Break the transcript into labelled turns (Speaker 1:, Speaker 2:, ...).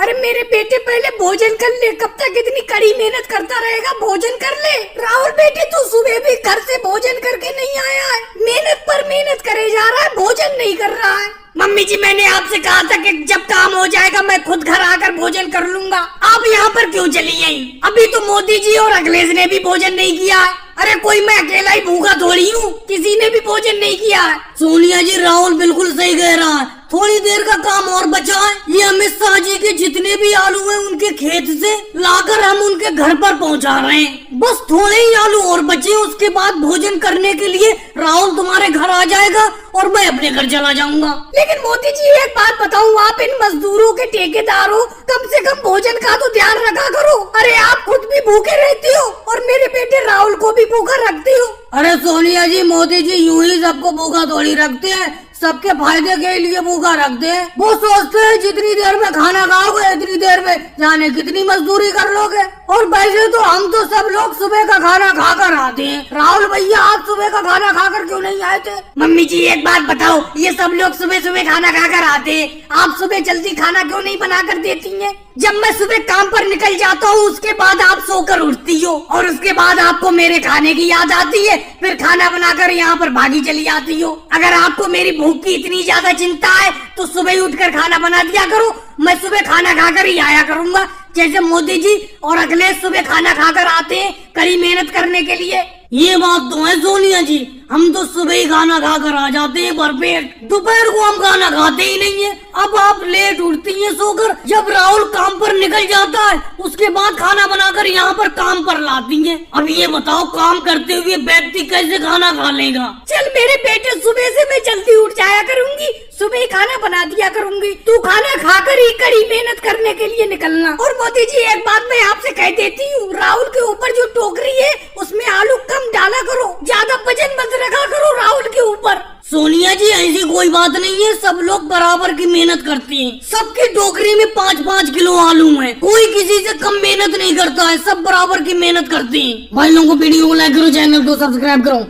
Speaker 1: अरे मेरे बेटे पहले भोजन कर ले, कब तक इतनी कड़ी मेहनत करता रहेगा? भोजन कर ले। राहुल बेटे तू सुबह भी घर से भोजन करके नहीं आया है, मेहनत पर मेहनत करे जा रहा है, भोजन नहीं कर रहा है। मम्मी जी मैंने आपसे कहा था कि जब काम हो जाएगा मैं खुद घर आकर भोजन कर लूंगा, आप यहाँ पर क्यों चली आई? अभी तो मोदी जी और अखिलेश ने भी भोजन नहीं किया है। अरे कोई मैं अकेला ही भूखा थोड़ी हूँ, किसी ने भी भोजन नहीं किया है।
Speaker 2: सोनिया जी राहुल बिल्कुल सही कह रहा है, थोड़ी देर का काम और बचा है। ये अमित शाह जी के जितने भी आलू हैं उनके खेत से लाकर हम उनके घर पर पहुंचा रहे हैं। बस थोड़े ही आलू और बचे, उसके बाद भोजन करने के लिए राहुल तुम्हारे घर आ जाएगा और मैं अपने घर चला जाऊंगा।
Speaker 1: लेकिन मोदी जी एक बात बताऊं, आप इन मजदूरों के ठेकेदार हो, कम से कम भोजन का तो ध्यान रखा करो। अरे आप खुद भी भूखे रहती हो और मेरे बेटे राहुल को भी भूखा रखती हो।
Speaker 2: अरे सोनिया जी मोदी जी यूं ही सबको भूखा थोड़ी रखते हैं, सबके फायदे के लिए भूखा रखते हैं। वो सोचते हैं जितनी देर में खाना खाओगे इतनी देर में जाने कितनी मजदूरी कर लोगे। और वैसे तो हम तो सब लोग सुबह का खाना खाकर आते हैं। राहुल भैया आप सुबह का खाना खाकर क्यों नहीं आए थे?
Speaker 1: मम्मी जी एक बात बताओ, ये सब लोग सुबह सुबह खाना खाकर आते हैं, आप सुबह जल्दी खाना क्यों नहीं बना कर देती हैं? जब मैं सुबह काम पर निकल जाता हूँ उसके बाद आप सोकर उठती हो और उसके बाद आपको मेरे खाने की याद आती है, फिर खाना बनाकर यहाँ पर भागी चली आती हो। अगर आपको मेरी भूख की इतनी ज्यादा चिंता है तो सुबह ही उठकर खाना बना दिया करो, मैं सुबह खाना खाकर ही आया करूँगा, जैसे मोदी जी और अखिलेश सुबह खाना खाकर आते हैं कड़ी मेहनत करने के लिए।
Speaker 2: ये बात तो है सोनिया जी, हम तो सुबह ही खाना खाकर आ जाते हैं भरपेट, दोपहर को हम खाना खाते ही नहीं है। अब आप लेट उठती हैं सोकर, जब राहुल काम पर निकल जाता है उसके बाद खाना बनाकर यहाँ पर काम पर लाती हैं। अब ये बताओ काम करते हुए व्यक्ति कैसे खाना खा लेगा?
Speaker 1: चल मेरे बेटे सुबह से मैं जल्दी उठ जाया करूंगी, सुबह ही खाना बना दिया करूंगी, तू खाना खाकर ही कड़ी मेहनत करने के लिए निकलना। और मोदी जी एक बात मैं आपसे कह देती हूँ, राहुल के ऊपर जो टोकरी है उसमें आलू कम डाला करो, ज्यादा वजन मत रखा करो राहुल के ऊपर।
Speaker 2: सोनिया जी ऐसी कोई बात नहीं है, सब लोग बराबर की मेहनत करते हैं, सबकी टोकरी में 5-5 किलो आलू है, कोई किसी से कम मेहनत नहीं करता है, सब बराबर की मेहनत करते हैं। भाई लोगों को वीडियो को लाइक करो, चैनल को सब्सक्राइब करो।